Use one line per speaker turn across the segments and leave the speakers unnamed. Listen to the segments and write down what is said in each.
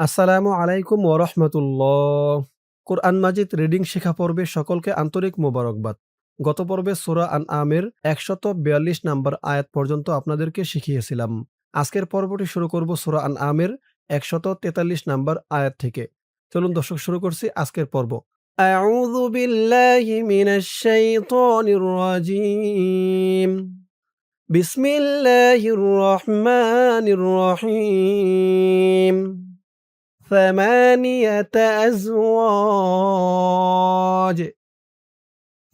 আসসালামু আলাইকুম ওয়া রাহমাতুল্লাহ। কোরআন মাজিদ রিডিং শেখা পর্বে সকলকে আন্তরিক মোবারকবাদ। গত পর্বে সূরা আনআমের ১৪২ নম্বর আয়াত পর্যন্ত আপনাদেরকে শিখিয়েছিলাম। আজকের পর্বটি শুরু করব সূরা আনআমের ১৪৩ নম্বর আয়াত থেকে। চলুন দর্শক শুরু করছি আজকের পর্ব। আউযু বিল্লাহি মিনাশ শাইতানির রাজীম। বিসমিল্লাহির রহমানির রহিম। ثمانية أزواج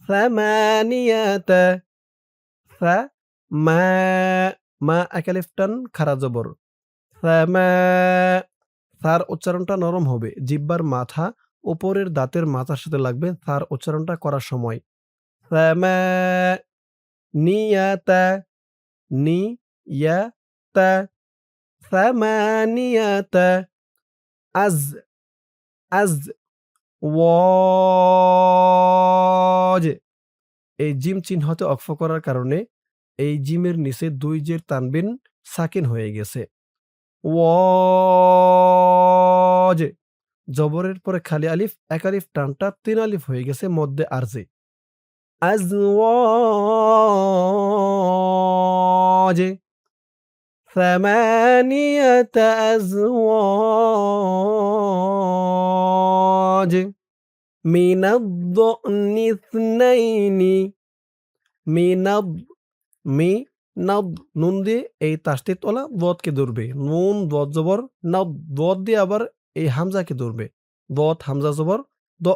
ثمانية ثما মা একালিফ টান খারা জবর থামা তার উচ্চারণটা নরম হবে জিহ্বার মাথা উপরের দাঁতের মাথার সাথে লাগবে তার উচ্চারণটা করার সময় থামা নিয়াতা নিয়াতা থামানিয়াতা আজ আজ ওয়াজ এই জিম চিহ্নতে অক্ফ করার কারণে এই জিমের নিচে ২ জের তানবিন সাকিন হয়ে গেছে। ওয়াজ জবরের পরে খালি আলিফ এক আলিফ টানটা ৩ আলিফ হয়ে গেছে মধ্যে আরজি। আজওয়াজ ثمانية أزواج من الضأن اثنين মিনাদ মিনাদ নুন দিয়ে এই তাসদিদ ওয়ালা দদকে ধরবে। নুন দদ জবর নাদ দদ দিয়ে আবার এই হামজাকে ধরবে। দদ হামজা জবর দ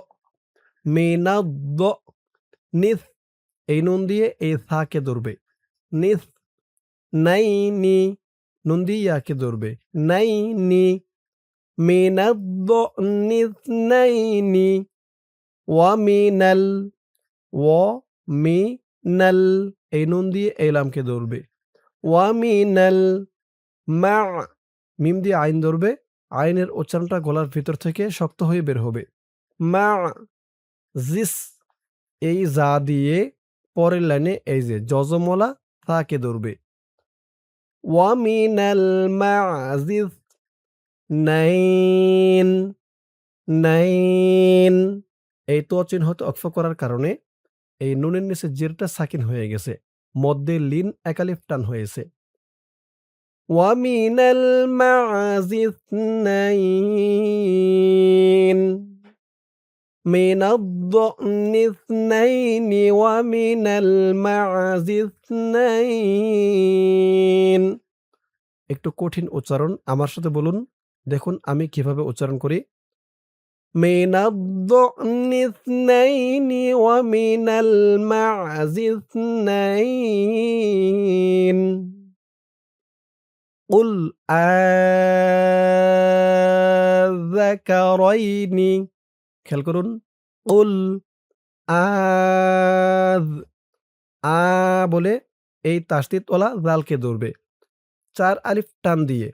মিনাদ দ নিস এই নুন দিয়ে এই সাকে ধরবে। নিস নাইনি নুন দিয়ে ইয়াকে ধরবে। নাইনি মিনাদ দ নিস নাইনি ওয়া মিনাল ওয়া মিনাল এই নুন দিয়ে এই লামকে ধরবে। ওয়ামিনাল মা মিম দিয়ে আইন ধরবে। আইনের উচ্চারণটা গলার ভিতর থেকে শক্ত হয়ে বের হবে। মা জিস এই জা দিয়ে পরের লাইনে এই যে জজমলা তাকে ধরবে। ওয়ামিনাল মাজিস নাইন নাইন এই তো চিহ্নতে অক্ফ করার কারণে এই নুনের নিচে জেরটা সাকিন হয়ে গেছে। মধ্যে লিন একালিফ টান হয়েছে। ومن المعز اثنين من الضأن اثنين ومن المعز اثنين একটু কঠিন উচ্চারণ আমার সাথে বলুন দেখুন আমি কিভাবে উচ্চারণ করি من الضأن اثنين ومن المعز اثنين قل আযাকারাইনি খেয়াল করুন কুল আয আ বলে এই তাসদিদ ওয়ালা জালকে ধরবে ৪ আলিফ টান দিয়ে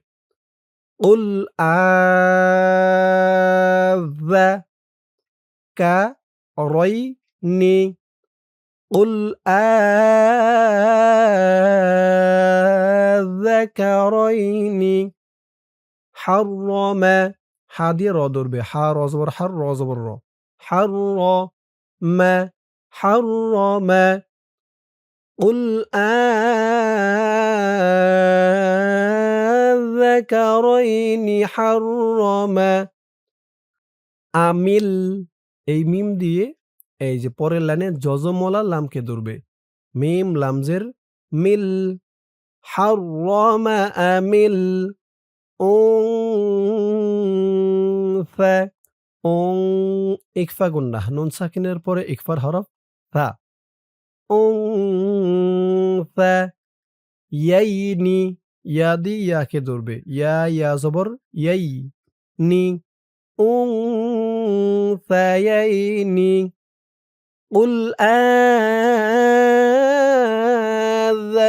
কুল আযাকারাইনি কুল আযাকারাইনি হাররামা হা দিয়ে র ধরবে হা র জবর হার র জবর র হাররামা হাররামা কুল আযাকারাইনি হাররামা আমিল এই মিম দিয়ে এই যে পরের লাইনে জজমওয়ালা লামকে ধরবে মিম লামজের মিল হাররামা আমিল উনসা উন ইকফা গুন্নাহ নুন সাকিনের পরে ইকফার হরফ রা উনসা ইয়াইনি ইয়া দি ইয়াকে ধরবে ইয়া জবর ইয়াই নি উনসায়াইনি কুল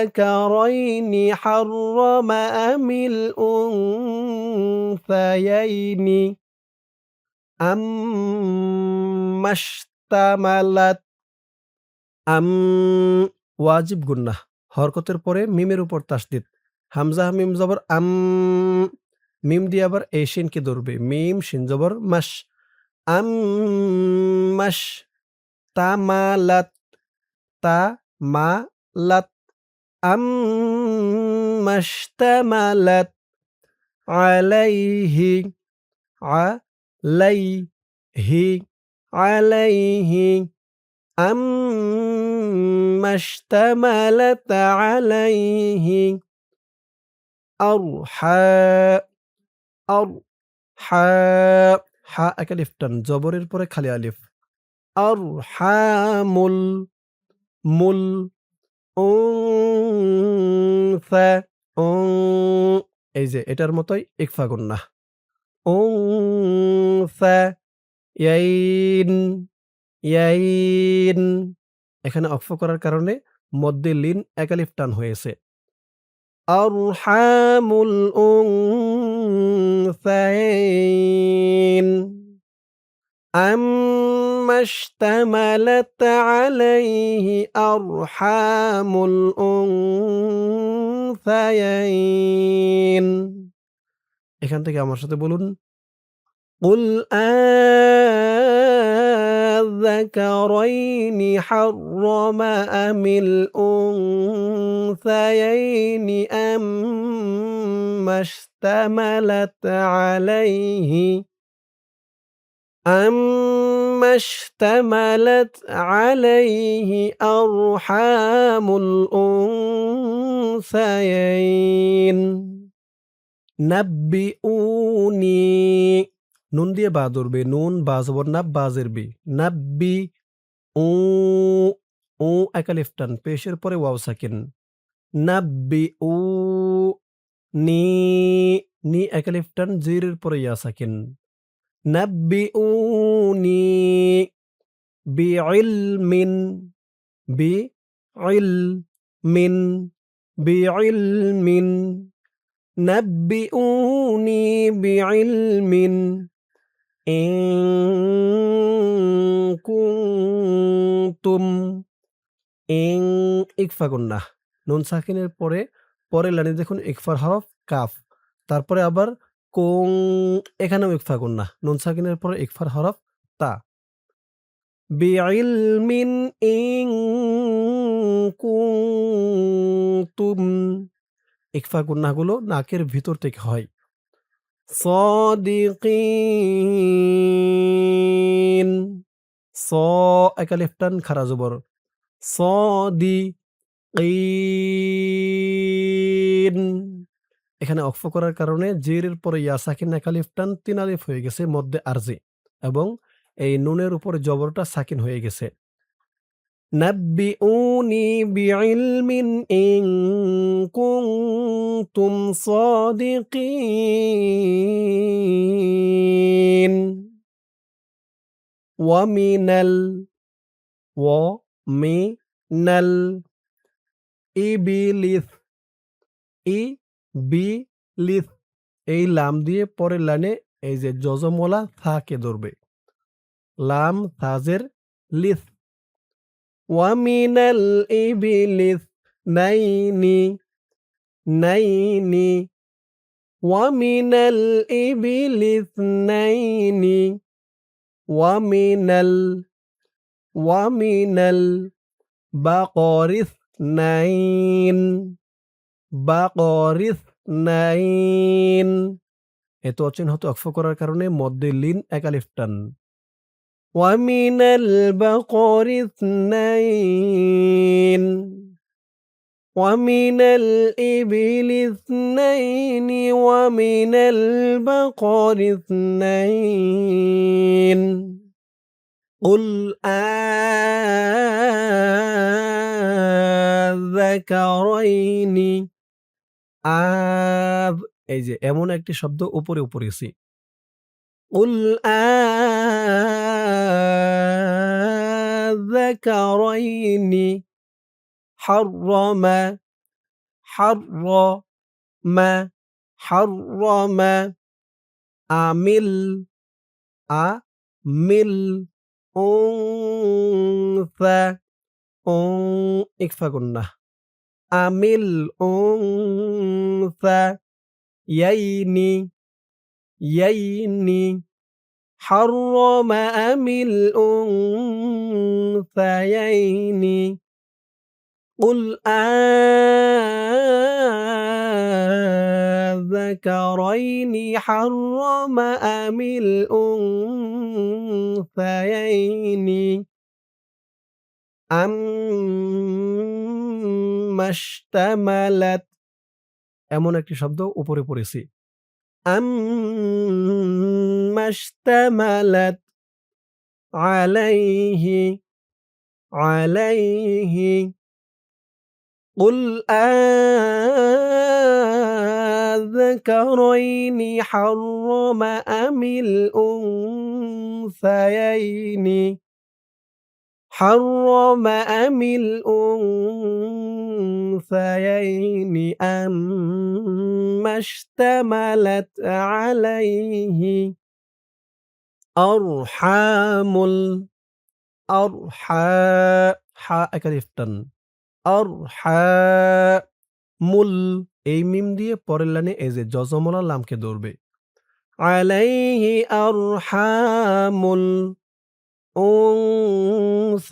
আযাকারাইনি হাররামা আমিল উনসায়াইনি আম্মাশতামালাত ওয়াজিব গুন্নাহ হরকতের পরে মিমের উপর তাসদিদ হামজা মিম জবর মিম দিয়ে আবার এই শিনকে ধরবে। মিম, শিন জবর মাস। মাস। তামালাত, তামালাত। মাশতামালাত আলাইহি, আলাইহি, আলাইহি। মাশতামালাত আলাইহি। আরহা, আরহা। হা একা আলিফ টান, জবরের পরে খালি আলিফ। আরহামুল, মুল। উনসা, এই যে এটার মতোই ইকফা গুন্নাহ। উনসা, ইয়াইন, ইয়াইন। এখানে অক্ফ করার কারণে মধ্যে লিন এক আলিফ টান হয়েছে। আরহামুল উনসায়াইন। أَمَّا اشْتَمَلَتْ عَلَيْهِ أَرْحَامُ الْأُنثَيَيْنِ। এখান থেকে আমার সাথে বলুন, قُلْ آلذَّكَرَيْنِ حَرَّمَ أَمِ الْأُنثَيَيْنِ أَمَّا اشْتَمَلَتْ عَلَيْهِ أَرْحَامُ الْأُنثَيَيْنِ। নাব্বিউনি, নুন দিয়ে বা ধরবে। নুন বা জবর নাব, বা জের বি। নাব্বি উ, উ এক আলিফ টান, পেশের পরে ওয়াও সাকিন। নাব্বিউ নি, নি এক আলিফ টান, জিরের পরে ইয়া সাকিন। নাব্বিউনি বিইলমিন, বিইলমিন, বিইলমিন। নাব্বিউনি বিইলমিন ইন কুনতুম। ইন, ইকফা গুন্নাহ। নুন সাকিনের পরে পরের লাইনে দেখুন ইকফার হরফ কাফ। তারপরে আবার কুং, এখানেও ইকফা গুন্নাহ। নুন সাকিনের পরে ইকফার হরফ তা। বিইলমিন ইন কুনতুম। ইকফা গুন্নাহগুলো নাকের ভিতর থেকে হয়। সাদিকিন, স এক আলিফ টান, খারা জবর। সাদিকিন। এখানে অক্ফ করার কারণে জেরের পরে ইয়া সাকিন এক আলিফ টান, ৩ আলিফ হয়ে গেছে মধ্যে আরজি, এবং এই নুনের উপরে জবরটা সাকিন হয়ে গেছে। নাব্বিউনি বিইলমিন ইন কুনতুম সাদিকিন। ওয়ামিনাল, ওয়ামিনাল ইবিলিস, ইবিলিস। এই লাম দিয়ে পরের লাইনে এই যে যজমওয়ালা থাকে ধরবে। লাম তাজের লিস। ওয়ামিনাল ইবিলিস নাইনি, নাইনি। ওয়ামিনাল ইবিলিস নাইনি। ওয়ামিনাল, ওয়ামিনাল বাকরিস নাইন, বাকরিস নাইন। এত অচিন হতে অক্ফ করার কারণে মধ্যে লিন এক আলিফ টান। ওয়ামিনাল বাকরিস নাইন। ওয়ামিনাল ইবিলিস নাইনি। ওয়ামিনাল বাকরিস নাইন। قُلْ آذَكَرَيْنِ এই যে এমন একটি শব্দ উপরে পড়েছি। قُلْ آذَكَرَيْنِ حَرَّمَ، حَرَّمَ، حَرَّمَ আমিল, আমিল উনসা, ইকফা গুন্নাহ। আমিল উনসা ইয়াইনি, ইয়াইনি حرم أم الأنثيين قل أذكرين حرم أم الأنثيين أما اشتملت এমন একটি শব্দ উপরে পড়েছি أما اشتملت عليه قل أذكرين حرم أم الأنثيين حرم أم الأنثيين أما اشتملت عليه أرحام হা একালিফ টান মুল এই মিম দিয়ে পরের লাইনে এই যে জজমলা লামকে ধরবে আলাইহি আরহামুল উনসাইন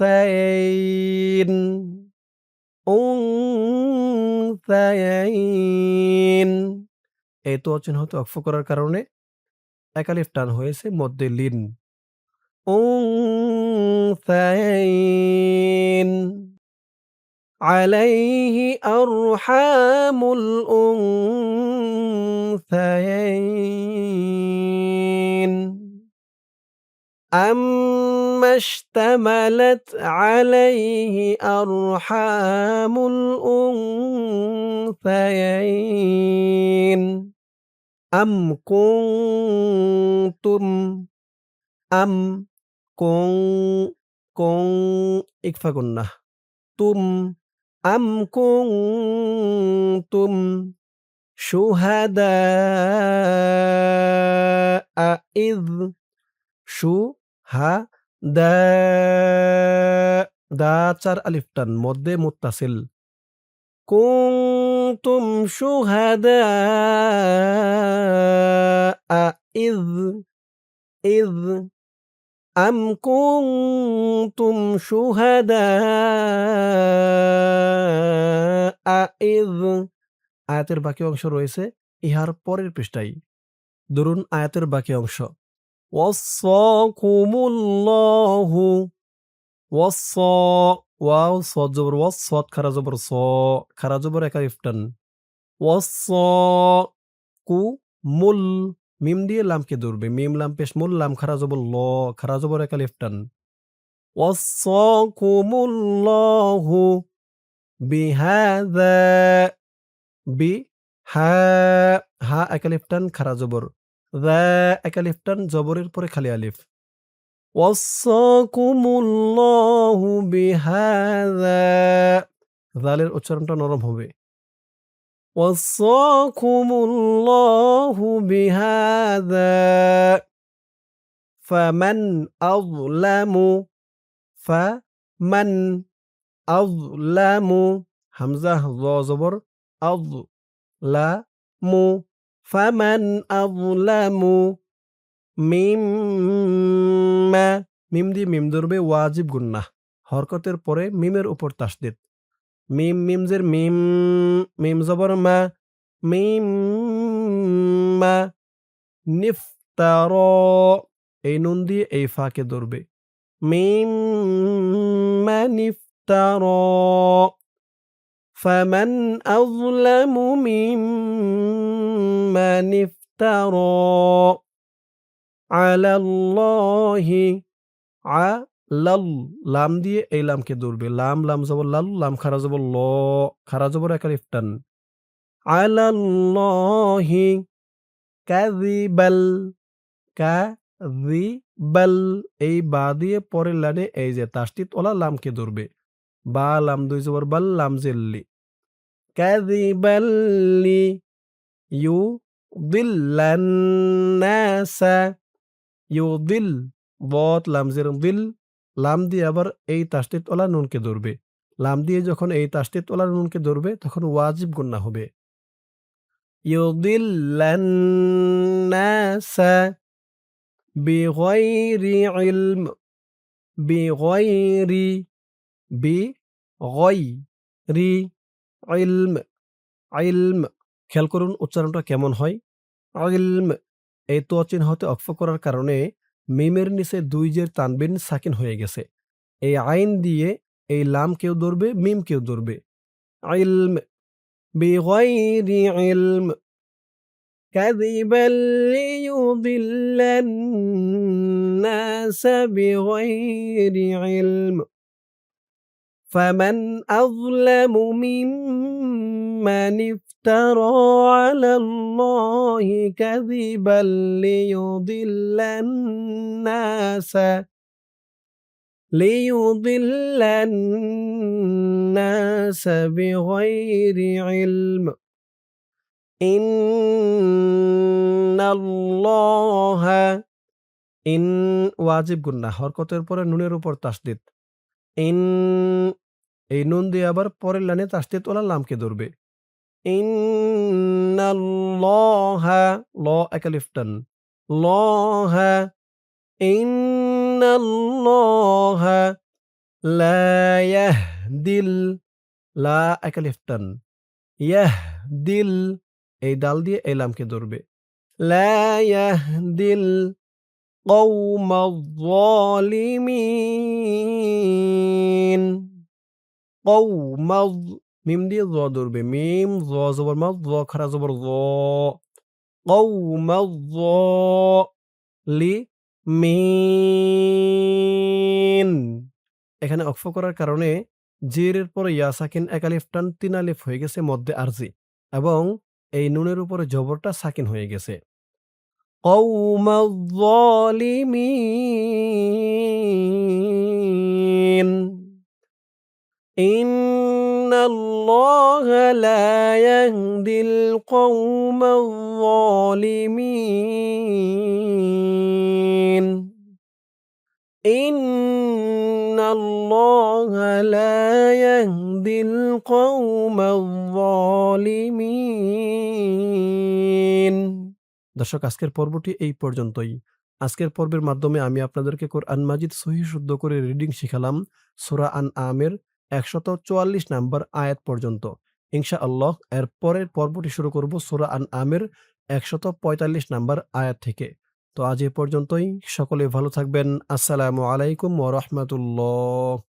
এই তো অচিহ্ন হতে অক্ফ করার কারণে একালিফ টান হয়েছে মধ্যে লিন উনসাইন عليه أرحام الأنثيين أما اشتملت عليه أرحام الأنثيين أم كنتم أم كن إكفى قلنا তুম أم كنتم شهداء إذ شهداء দা চার আলিফ টান মধ্যে মুত্তাসিল كنتم شهداء إذ أم كنتم شهداء إذ আয়াতের বাকি অংশ রয়েছে ইহার পরের পৃষ্ঠায় ধরুন আয়াতের বাকি অংশ ওয়াসাকুমুল্লাহু ওয়াও সদ জবর ওয়াস সদ খারা জবর স খারা জবর একা ইফটান ওয়াসাকু মুল মিম দিয়ে লামকে ধরবে মিম লাম পেশ মুল লাম খারা জবর ল খারা জবর একা ইফটান ওয়াসাকুমুল্লাহু বিহাযা হা একালিফ টান খারা জবর একালিফ টান জবরের পরে খালি আলিফ ওয়াসাকুমুল্লাহু বিহাযা জালের উচ্চারণটা নরম হবে ওয়াসাকুমুল্লাহু বিহাযা ফামান আযলামু হামজা য জবর আযলামু ফামান আযলামু মিম্মা মিম দিয়ে মিম ধরবে ওয়াজিব গুন্নাহ হরকতের পরে মিমের উপর তাসদীদ মিমজের মিম জবর মা মিম্মা নিফতারা এই নুন দিয়ে এই ফাকে ধরবে মিম্মা নিফতারা ফামান আযলামু মিম্মান ইফতারা আলাল্লাহি আলাল লাম দিয়ে এই লামকে ধরবে লাম জবর লাল লাম খারা জবর ল খারা জবর একালিফ টান আলাল্লাহি কাযিবাল এই বা দিয়ে পরের লাইনে এই যে তাসদীদ ওলা লামকে ধরবে বা লাম দুই জবর বাল লাম জেল্লি কাযিবাল্লি ইউদিল্লান নাসা ইউদিল বত লাম জের দিল লাম দিয়ে আবার এই তাসদীদ ওলা নুনকে ধরবে লাম দিয়ে যখন এই তাসদীদ ওলা নুনকে ধরবে তখন ওয়াজিব গুন্নাহ হবে ইউদিল্লান নাসা বিগাইরি ইলম বিগাইরি বিগাইরি ইলম ইলম খেয়াল করুন উচ্চারণটা কেমন হয়? ইলম এই ত চিহ্ন হতে অক্ফ করার কারণে মিমের নিচে ২ জের তানবিন সাকিন হয়ে গেছে। এই আইন দিয়ে এই লাম কেউ ধরবে, মিম কেউ ধরবে। ইলম বিগাইরি ইলম কাযিবান লিয়ুদিল্লান নাসা বিগাইরি ইলম فمن أظلم ممن افترى على الله كذبا ليضل الناس بغير علم إن الله ইন ওয়াজিব গুন্না হরকতের পরে নুনের উপর তাসদিদ ইন এই নুন দিয়ে আবার পরের লাইনে তাসদিদ ওলা লামকে ধরবে ইন্নাল্লাহা ল একালিফ টান লহা ইন্নাল্লাহা লা ইয়াহদিল লা একালিফ টান ইয়াহদিল এই ডাল দিয়ে এই লামকে ধরবে লা ইয়াহদিল কওমায যালিমিন কওমায মিম দিয়ে জ ধরবে মিম জ জবর মায জ খারা জবর জ কওমায যালিমিন এখানে অক্ফ করার কারণে জেরের পরে ইয়া সাকিন এক আলিফ টান ৩ আলিফ হয়ে গেছে মধ্যে আরজি এবং এই নুনের উপরে জবরটা সাকিন হয়ে গেছে কওমায যালিমিন ইন্নাল্লাহা লা ইয়াহদিল কওমায যালিমিন ইন্নাল্লাহা লা ইয়াহদিল কওমায যালিমিন দর্শক আজকের পর্বটি এই পর্যন্তই। আজকের পর্বের মাধ্যমে আমি আপনাদেরকে কোরআন মাজিদ সহিহ শুদ্ধ করে রিডিং শিখালাম সূরা আনআমের ১৪৪ নাম্বার আয়াত পর্যন্ত। ইনশাআল্লাহ এর পরের পর্বটি শুরু করব সূরা আনআমের ১৪৫ নাম্বার আয়াত থেকে। তো আজ এ পর্যন্তই। সকলে ভালো থাকবেন। আসসালামু আলাইকুম ওয়া রাহমাতুল্লাহ।